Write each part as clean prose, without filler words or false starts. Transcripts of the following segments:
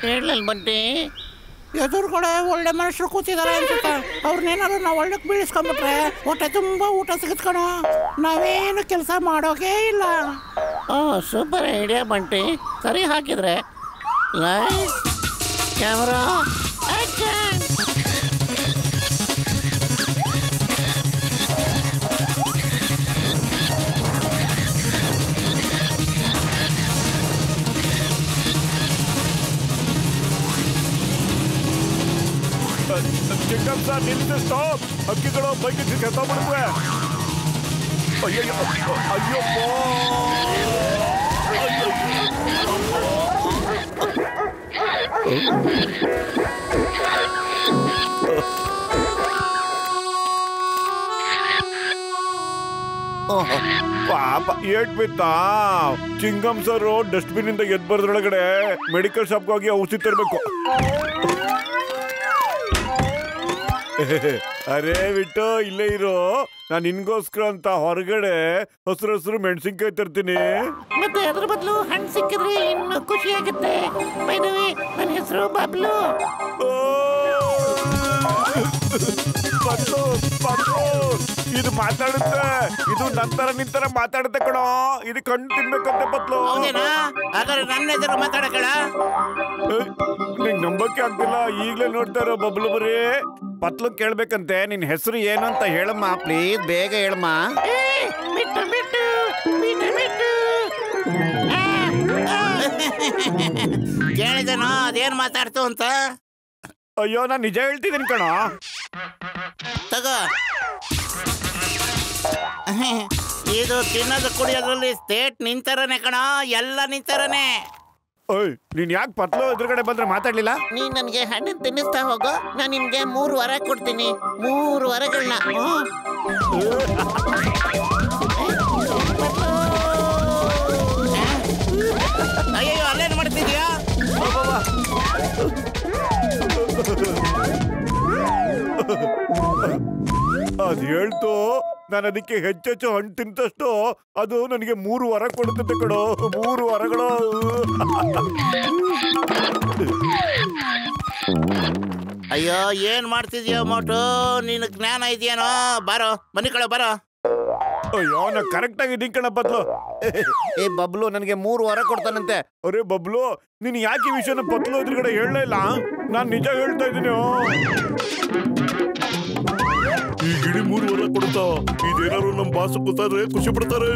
ಹೇಳಲ್ ಬಂಟಿ, ಎದುರುಗಡೆ ಒಳ್ಳೆ ಮನುಷ್ಯರು ಕೂತಿದ್ದಾರೆ ಅನ್ಸುತ್ತೆ. ಅವ್ರನ್ನೇನಾದ್ರು ನಾವು ಒಳ್ಳೆಕ್ ಬೀಳಿಸ್ಕೊಂಡ್ಬಿಟ್ರೆ ಹೊಟ್ಟೆ ತುಂಬ ಊಟ ಸಿಗುತ್ಕಣ. ನಾವೇನು ಕೆಲಸ ಮಾಡೋಕೆ ಇಲ್ಲ. ಸೂಪರ್ ಐಡಿಯಾ ಬಂಟಿ. ಸರಿ, ಹಾಕಿದ್ರೆ ಲೈಟ್ ಕ್ಯಾಮರಾ ಆಕ್ಷನ್. ಚಿಕ್ಕಪ್ಪ ಸರ್, ನಿಲ್ಲಿಸಿ, ಸ್ಟಾಪ್. ಹಕ್ಕಿಗಳು ಬೈಕಿಗೆ ಕೆತ್ತೋಗ್ಬಿಡುತ್ತವೆ. ಅಯ್ಯೋ ಅಯ್ಯಪ್ಪ, ಪಾಪ ಏಟ್ ಬಿತ್ತಾ. ಚಿಂಗಮ್ ಸರ್ ಡಸ್ಟ್ಬಿನ್ ಇಂದ ಎದ್ ಬರ್ದ್ರೊಳಗಡೆ ಮೆಡಿಕಲ್ ಶಾಪ್ಗೆ ಹೋಗಿ ಔಷಧಿ ತರಬೇಕು. ಅರೇ ಬಿಟ್ಟು ಇಲ್ಲೇ ಇರೋ, ನಾನು ನಿನ್ಗೋಸ್ಕರ ಅಂತ ಹೊರಗಡೆ ಹಸಿರು ಮೆಣಸಿನ್ಕಾಯಿ ತರ್ತೀನಿ. ಮತ್ತೆ ಅದ್ರ ಬದಲು ಹಣ್ಣು ಸಿಕ್ಕಿದ್ರೆ ಇನ್ನು ಖುಷಿ ಆಗುತ್ತೆ. ನನ್ನ ಹೆಸರು ಬಬ್ಲು. ಇದು ಮಾತಾಡುತ್ತೆ, ಇದು ನಂತರ ನಿಂತರ ಮಾತಾಡುತ್ತೆ ಕಣೋ. ಇದು ಕಣ್ಣು ತಿನ್ಬೇಕಂತೆ ಬತ್ಲು. ನನ್ನ ಹೆಸರು ಮಾತಾಡಕಳ. ನಿಂಗೆ ನಂಬಕ್ಕೆ ಆಗ್ತಿಲ್ಲ, ಈಗ್ಲೇ ನೋಡ್ತಾ ಇರೋ ಬಬ್ಲು. ಬರೀ ಪತ್ಲು ಕೇಳ್ಬೇಕಂತೆ. ನಿನ್ ಹೆಸರು ಏನು ಅಂತ ಹೇಳಮ್ಮ ಪ್ಲೀಸ್, ಬೇಗ ಹೇಳಮ್ಮ. ಕೇಳಿದನೋ ಅದೇನ್ ಮಾತಾಡ್ತು ಅಂತ. ಅಯ್ಯೋ, ನಾನ್ ನಿಜ ಹೇಳ್ತಿದ್ದೀನಿ ಕಣೋ. ತಗೋ, ಇದು ತಿನ್ನೋದು ಕುಡಿಯೋದ್ರಲ್ಲಿ ಸ್ಟೇಟ್ ನಿಂತರನೆ ಕಣ, ಎಲ್ಲ ನಿಂತರನೆ. ಓಯ್, ನೀನ್ ಯಾಕೆ ಪತ್ಲು ಎದುರುಗಡೆ ಬಂದ್ರೆ ಮಾತಾಡ್ಲಿಲ್ಲ? ನೀನ್ ನನ್ಗೆ ಹಣ್ಣು ತಿನ್ನಿಸ್ತಾ ಹೋಗೋ, ನಾನು ನಿನ್ಗೆ 3 ವರ ಕೊಡ್ತೀನಿ. 3 ವರಗಳನ್ನ. ಅಯ್ಯೋ, ಅಲ್ಲೇನು ಮಾಡ್ತಿದ್ಯಾ? ಅದ್ ಹೇಳ್ತು, ನಾನು ಅದಕ್ಕೆ ಹೆಚ್ಚೆಚ್ಚು ಹಣ್ಣು ತಿಂತಷ್ಟು ಅದು ನನಗೆ 3 ವರ ಕೊಡುತ್ತೆ ಕಣೋ. 3 ವರಗಳು. ಅಯ್ಯೋ, ಏನ್ ಮಾಡ್ತಿದ್ಯೋ ಮೋಟು? ನೀನು ಜ್ಞಾನ ಇದೆಯೇನೋ? ಬಾರೋ, ಬನ್ನಿ ಕಣ, ಬಾರೋ. ಅಯ್ಯೋ, ನಾ ಕರೆಕ್ಟ್ ಆಗಿದ್ದೀನಿ ಕಣ ಬದ್ಲು. ಏ ಬಬ್ಲು, ನನಗೆ 3 ವರ ಕೊಡ್ತಾನಂತೆ. ಅರೆ ಬಬ್ಲು, ನೀನ್ ಯಾಕೆ ಈ ವಿಷಯನ ಪತ್ಲು ಎದುರುಗಡೆ ಹೇಳಲೇ ಇಲ್ಲ? ನಾನ್ ನಿಜ ಹೇಳ್ತಾ ಇದ್ದೀನಿ. ಈ ಗಿಡಿ 3 ವರ ಕೊಡ್ತಾ, ಇದೇನಾದ್ರು ನಮ್ ಬಾಸು ಗೊತ್ತಾದ್ರೆ ಖುಷಿ ಪಡ್ತಾರೆ.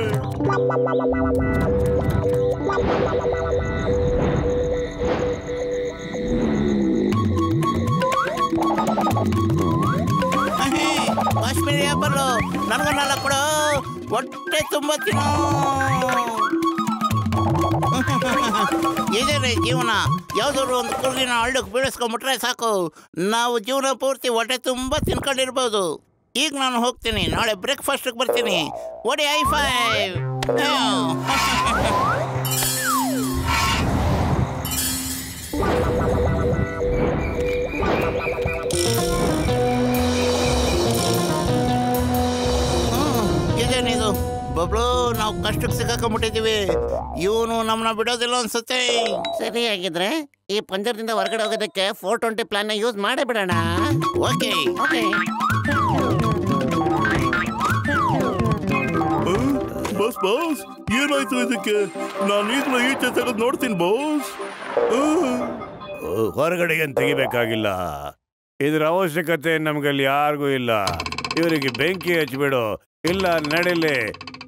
ಕಾಶ್ಮೀರಿ ಆಪಲ್ಲು ನನಗೂ 4 ಕೊಡು. ಹೊಟ್ಟೆ ತುಂಬ ತಿನ್ನೋ. ಇದೇ ಜೀವನ. ಯಾವ್ದಾದ್ರು ಒಂದು ಕುರ್ಗಿನ ಹಳ್ಳಕ್ಕೆ ಬೀಳಿಸ್ಕೊಂಡ್ಬಿಟ್ರೆ ಸಾಕು, ನಾವು ಜೀವನ ಪೂರ್ತಿ ಹೊಟ್ಟೆ ತುಂಬ ತಿನ್ಕೊಂಡಿರ್ಬೋದು. ಈಗ ನಾನು ಹೋಗ್ತೀನಿ, ನಾಳೆ ಬ್ರೇಕ್ಫಾಸ್ಟ್ಗೆ ಬರ್ತೀನಿ. ಓಡಿ ಹೈ-ಫೈ. ಇದೇನಿದು ಬಬ್ಲು, ನಾವು ಕಷ್ಟಕ್ಕೆ ಸಿಕ್ಕಾಕೊಂಡ್ಬಿಟ್ಟಿದ್ದೀವಿ. ಇವನು ನಮ್ಮನ್ನ ಬಿಡೋದಿಲ್ಲ ಅನ್ಸುತ್ತೆ. ಸರಿ, ಆಗಿದ್ರೆ ಈ ಪಂಜರದಿಂದ ಹೊರಗಡೆ ಹೋಗೋದಕ್ಕೆ 420 ಪ್ಲಾನ್ ಯೂಸ್ ಮಾಡೇ ಬಿಡೋಣ. Okay okay. ಬಾಸ್, ಏನಾಯ್ತು ಇದಕ್ಕೆ? ನಾನು ಈಗಲೂ ಈಚೆ ತೆಗೆದು ನೋಡ್ತೀನಿ ಬಾಸ್. ಹೊರಗಡೆ ಏನು ತೆಗಿಬೇಕಾಗಿಲ್ಲ. ಇದ್ರ ಅವಶ್ಯಕತೆ ನಮ್ಗಲ್ಲಿ ಯಾರಿಗೂ ಇಲ್ಲ. ಇವರಿಗೆ ಬೆಂಕಿ ಹಚ್ಬಿಡು, ಇಲ್ಲ ನಡಿಲಿ,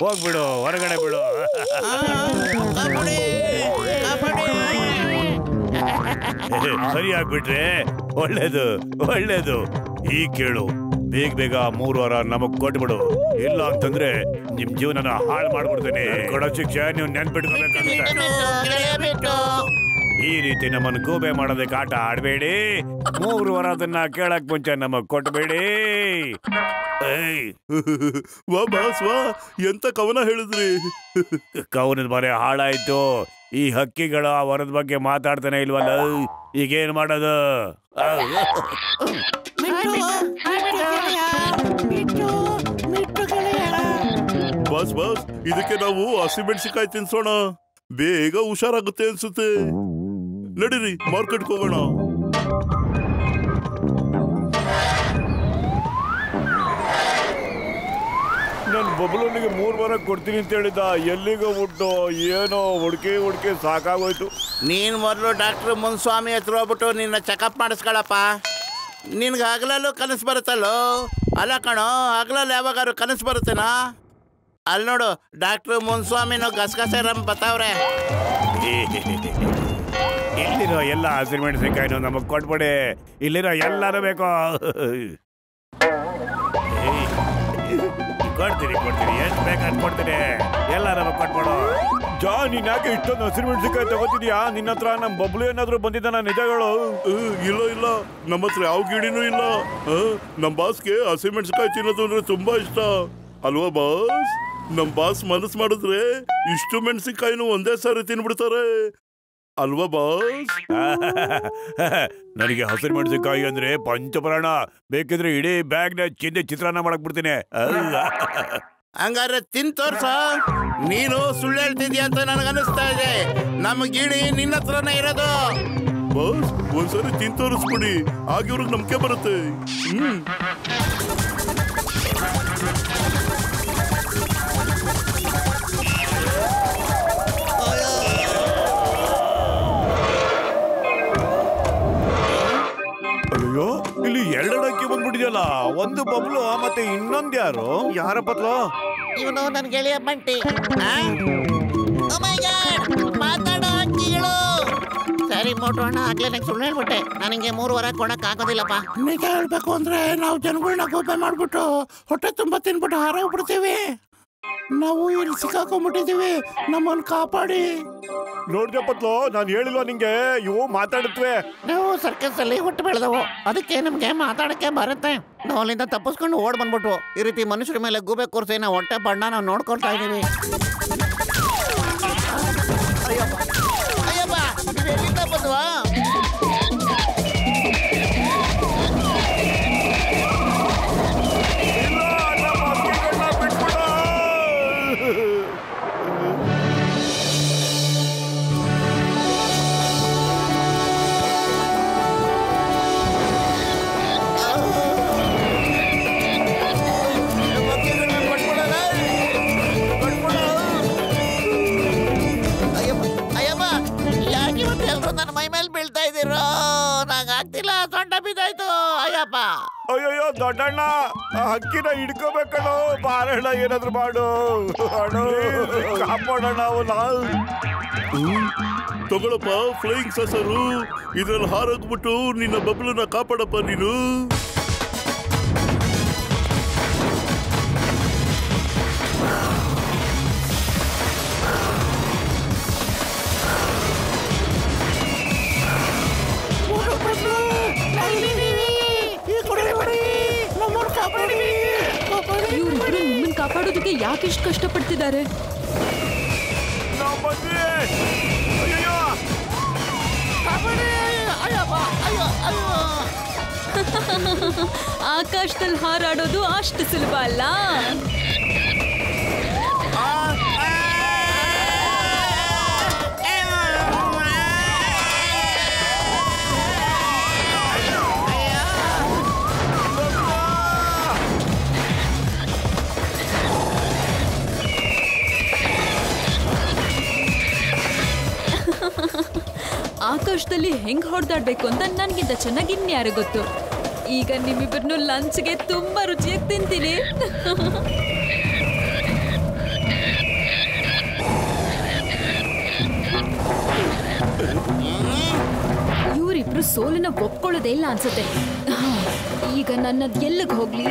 ಹೋಗ್ಬಿಡು, ಹೊರಗಡೆ ಬಿಡು. ಸರಿಯಾಗ್ಬಿಟ್ರೆ ಒಳ್ಳೇದು ಒಳ್ಳೇದು. ಈ ಕೇಳು, ಬೇಗ 3 ವಾರ ನಮಗ್ ಕೊಟ್ಬಿಡು. ಇಲ್ಲ ಅಂತಂದ್ರೆ ನಿಮ್ ಜೀವನನ ಹಾಳು ಮಾಡ್ಬಿಡ್ತೇನೆ. ಕೊಡೋ ಶಿಕ್ಷೆ ನೀವು ನೆನ್ಪಿಟ್ಕೋಬೇಕಾಗುತ್ತೆ. ಈ ರೀತಿ ನಮ್ಮನ್ನು ಗೂಬೆ ಮಾಡೋದಕ್ಕೆ ಆಟ ಆಡಬೇಡಿ. 3 ವಾರ ಅದನ್ನ ಕೇಳಕ್ ಮುಂಚೆ ನಮಗ್ ಕೊಟ್ಬೇಡಿ. ವಾ ಬಾಸ್ ವಾ, ಎಂತ ಕವನ ಹೇಳಿದ್ರಿ? ಕವನದ ಮರೆ ಹಾಳಾಯ್ತು. ಈ ಹಕ್ಕಿಗಳ ವರದ ಬಗ್ಗೆ ಮಾತಾಡ್ತಾನೆ ಇಲ್ವಲ್ಲ, ಈಗೇನ್ ಮಾಡೋದು? ಬಾಸ್ ಬಾಸ್, ಇದಕ್ಕೆ ನಾವು ಹಸಿಮೆಣಸಿಕಾಯಿ ತಿನ್ಸೋಣ, ಬೇಗ ಹುಷಾರಾಗುತ್ತೆ ಅನ್ಸುತ್ತೆ. ನಡೀರಿ ಮಾರ್ಕೆಟ್ಗೆ ಹೋಗೋಣ. ನನ್ ಬಬ್ಲೂನಿಗೆ 3 ವಾರ ಕೊಡ್ತೀನಿ ಅಂತ ಹೇಳಿದ, ಎಲ್ಲಿಗೆ ಬಿಟ್ಟು ಏನೋ ಹುಡ್ಕಿ ಸಾಕಾಗೋಯ್ತು. ನೀನು ಮೊದಲು ಡಾಕ್ಟ್ರ್ ಮುನ್ಸ್ವಾಮಿ ಹತ್ರ ಹೋಗ್ಬಿಟ್ಟು ನಿನ್ನ ಚೆಕಪ್ ಮಾಡಿಸ್ಕೊಳಪ್ಪ. ನಿನ್ಗೆ ಹಗಲಲ್ಲೂ ಕನಸು ಬರುತ್ತಲ್ಲೋ? ಅಲ್ಲ ಕಣೋ, ಹಗಲಲ್ಲಿ ಯಾವಾಗಾರು ಕನಸು ಬರುತ್ತೇನಾ? ಅಲ್ಲಿ ನೋಡು, ಡಾಕ್ಟ್ರ್ ಮುನ್ಸ್ವಾಮಿನೂ ಗಸಗಸೆ ರಮ್ ಬತ್ತಾವ್ರೆ. ಇಲ್ಲಿರೋ ಎಲ್ಲ ಹಸಿಮೆಣಸಿನಕಾಯಿನೂ ನಮಗ್ ಕೊಟ್ಬಿಡಿ. ಇಲ್ಲಿರೋ ಎಲ್ಲಾರು ಬೇಕು. ಕೊಡ್ತೀನಿ ಎಷ್ಟು ಬೇಕಾದ್ ಕೊಡ್ತೀನಿ, ಎಲ್ಲ ನಮಗ್ ಕೊಟ್ಬಿಡು. ನೀನ್ ಯಾಕೆ ಇಷ್ಟೊಂದು ಹಸಿಮೆಣಸಿನಕಾಯಿ ತಗೋತಿದ್ಯಾ? ನಿನ್ನ ಹತ್ರ ನಮ್ ಬಬ್ಲು ಏನಾದ್ರು ಬಂದಿದ್ದಾನ? ನಿಜಗಳು? ಇಲ್ಲ, ನಮ್ಮ ಹತ್ರ ಯಾವ ಗಿಡಿನೂ ಇಲ್ಲ. ನಮ್ ಬಾಸ್ಗೆ ಹಸಿಮೆಣಸಿನಕಾಯಿ ತಿನ್ನೋದು ಅಂದ್ರೆ ತುಂಬಾ ಇಷ್ಟ ಅಲ್ವಾ ಬಾಸ್? ನಮ್ ಬಾಸ್ ಮನಸ್ಸು ಮಾಡಿದ್ರೆ ಇಷ್ಟು ಮೆಣಸಿನಕಾಯಿನೂ ಒಂದೇ ಸಾರಿ ತಿನ್ಬಿಡ್ತಾರೆ ಅಲ್ವಾ ಬಾಸ್? ನನಗೆ ಹಸಿರು ಮೆಣಸಿನಕಾಯಿ ಅಂದ್ರೆ ಪಂಚಪ್ರಾಣ. ಬೇಕಿದ್ರೆ ಇಡೀ ಬ್ಯಾಗ್ನ ಚಿತ್ರಾನ್ನ ಮಾಡಕ್ ಬಿಡ್ತೀನಿ. ಹಂಗಾರೆ ತಿನ್ ತೋರ್ಸ. ನೀನು ಸುಳ್ಳು ಹೇಳ್ತಿದ್ಯಾ ಅಂತ ನನಗನ್ನಿಸ್ತಾ ಇದೆ. ನಮ್ಮ ಗಿಣಿ ನಿನ್ನ ಹತ್ರನೇ ಇರೋದು. ಬಾಸ್, ಒಂದ್ಸರಿ ತಿನ್ ತೋರಿಸ್ಬಿಡಿ, ಆಗ ಇವ್ರಿಗೆ ನಂಬಿಕೆ ಬರುತ್ತೆ. ಅಯ್ಯೋ, ಇಲ್ಲಿ 2 ಅಕ್ಕಿ ಬಂದ್ಬಿಟ್ಟಿದೆಯಲ್ಲ. ಒಂದು ಬಬ್ಲು, ಮತ್ತೆ ಇನ್ನೊಂದು ಯಾರಪ್ಪತ್ಲೋ? ಇವನು ನನ್ ಗೆಳೆಯ ಬಂಟಿ. ಮಾತಾಡೋ ಹಕ್ಕಿಗಳು. ಸರಿ ಮೋಟು ಅಣ್ಣ, ಆಗ್ಲೇ ನಂಗೆ ಸುಳ್ಳು ಹೇಳ್ಬಿಟ್ಟೆ. ನನಗೆ 3 ವಾರ ಕೊಡಕ್ ಆಗೋದಿಲ್ಲಪ್ಪ. ನಿಜ ಹೇಳ್ಬೇಕು ಅಂದ್ರೆ ನಾವು ಜನಗಳನ್ನ ಕೋಪ ಮಾಡ್ಬಿಟ್ಟು ಹೊಟ್ಟೆ ತುಂಬಾ ತಿನ್ಬಿಟ್ಟು ಹಾರೋಗ್ಬಿಡ್ತೀವಿ. ನಾವು ಇಲ್ಲಿ ಸಿಕ್ಕಾಕೊಂಡ್ಬಿಟ್ಟಿದೀವಿ, ನಮ್ಮನ್ನು ಕಾಪಾಡಿ. ನೋಡ್ದಪ್ಪತ್ಲೋ, ನಾನು ಹೇಳಿಲ್ವಾ ನಿಂಗೆ? ಇವು ಮಾತಾಡುತ್ತವೆ. ನಾವು ಸರ್ಕಸ್ ಅಲ್ಲಿ ಹುಟ್ಟು ಬೆಳೆದವು, ಅದಕ್ಕೆ ನಮ್ಗೆ ಮಾತಾಡಕ್ಕೆ ಬರುತ್ತೆ. ನಾವು ಅಲ್ಲಿಂದ ತಪ್ಪಿಸ್ಕೊಂಡು ಓಡ್ ಬಂದ್ಬಿಟ್ವು. ಈ ರೀತಿ ಮನುಷ್ಯರ ಮೇಲೆ ಗೂಬೆ ಕೂರಿಸಿ ನಾವು ಹೊಟ್ಟೆ ಬಣ್ಣ ನಾವು ನೋಡ್ಕೊಳ್ತಾ ಇದೀವಿ. ಅಯ್ಯಪ್ಪ, ಎಲ್ಲಿಂದ ಬಂದ್ವಾ? ನನ್ನ ಮೈ ಮೇಲೆ ಬೀಳ್ತಾ ಇದ್ದೀರೋ, ನಂಗೆ ಆಗ್ತಿಲ್ಲ, ಸೊಂಟ ಬಿದ್ದಾಯ್ತು. ಅಯ್ಯಪ್ಪ, ಅಯ್ಯಯ್ಯೋ ದೊಡ್ಡಣ್ಣ, ಹಕ್ಕಿನ ಹಿಡ್ಕೋಬೇಕಣ್ಣೋ. ಬಾರಣ್ಣ, ಏನಾದ್ರು ಮಾಡು ಅಣ್ಣ, ಕಾಪಾಡೋಣ ಅವನ. ತಗೊಳಪ್ಪ ಫ್ಲೈಯಿಂಗ್ ಸಸರು, ಇದ್ರಲ್ಲಿ ಹಾರೋಗ್ಬಿಟ್ಟು ನಿನ್ನ ಬಬ್ಲನ್ನ ಕಾಪಾಡಪ್ಪ ನೀನು. ಇವರಿಬ್ರು ನಿಮ್ಮನ್ನ ಕಾಪಾಡೋದಕ್ಕೆ ಯಾಕೆ ಇಷ್ಟು ಕಷ್ಟಪಡ್ತಿದ್ದಾರೆ? ಆಕಾಶದಲ್ಲಿ ಹಾರಾಡೋದು ಅಷ್ಟು ಸುಲಭ ಅಲ್ಲ. ಆಕಾಶದಲ್ಲಿ ಹೆಂಗ್ ಹೊಡೆದಾಡ್ಬೇಕು ಅಂತ ನನ್ಗಿಂತ ಚೆನ್ನಾಗಿ ಇನ್ಯಾರು ಗೊತ್ತು. ಈಗ ನಿಮ್ಮಿಬ್ಬರನ್ನು ಲಂಚ್ಗೆ ತುಂಬಾ ರುಚಿಯಾಗಿ ತಿಂತೀನಿ. ಇವರಿಬ್ರು ಸೋಲನ್ನ ಒಪ್ಕೊಳ್ಳೋದೇ ಇಲ್ಲ ಅನ್ಸುತ್ತೆ. ಈಗ ನನ್ನ ಎಲ್ಲಿಗೆ ಹೋಗ್ಲಿ?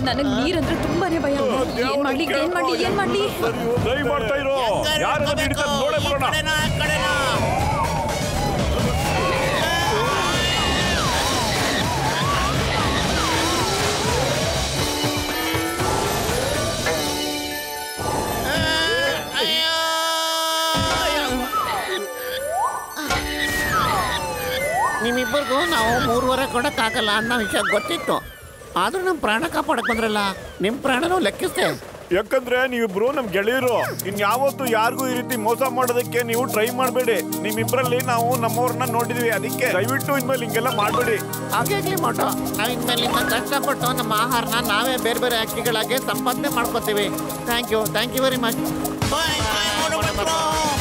ನನಗ್ ನೀರಂದ್ರೆ ತುಂಬಾನೇ ಭಯ. ಏನ್ ಮಾಡ್ಲಿ ಏನ್ ಮಾಡ್ಲಿ ಏನ್ ಮಾಡ್ಲಿ? ಟ್ರೈ ಮಾಡ್ತಾ ಇರೋ ಯಾರು ಹಿಡಿತಾರೆ ನೋಡೇ ಬರೋಣ. ನಿಮ್ಮಿಬ್ಬರಿಗೂ ನಾವು 3 ವಾರ ಕೊಡಕ್ಕಾಗಲ್ಲ ಅನ್ನೋ ವಿಷಯ ಗೊತ್ತಿತ್ತು. ಆದ್ರೂ ನಮ್ಮ ಪ್ರಾಣ ಕಾಪಾಡಕ್ ಬಂದ್ರಲ್ಲ, ನಿಮ್ ಪ್ರಾಣನೂ ಲೆಕ್ಕಿಸ್ತೆ. ಯಾಕಂದ್ರೆ ನೀವಿಬ್ರು ನಮ್ ಗೆಳೆಯರು. ಇನ್ಯಾವತ್ತು ಯಾರಿಗೂ ಈ ರೀತಿ ಮೋಸ ಮಾಡೋದಕ್ಕೆ ನೀವು ಟ್ರೈ ಮಾಡಬೇಡಿ. ನಿಮ್ಮಿಬ್ರಲ್ಲಿ ನಾವು ನಮ್ಮವ್ರನ್ನ ನೋಡಿದ್ವಿ, ಅದಕ್ಕೆ ದಯವಿಟ್ಟು ಇನ್ಮೇಲೆ ಹಿಂಗೆಲ್ಲ ಮಾಡಬೇಡಿ. ಹಾಗಾಗಿ ಮೋಟೋ, ನಾವು ಇನ್ಮೇಲಿಂದ ಕಷ್ಟಪಟ್ಟು ನಮ್ಮ ಆಹಾರನ ನಾವೇ ಬೇರೆ ಬೇರೆ ಅಕ್ಕಿಗಳಾಗಿ ಸಂಪಾದನೆ ಮಾಡ್ಕೋತೀವಿ. Thank you very much. Bye bye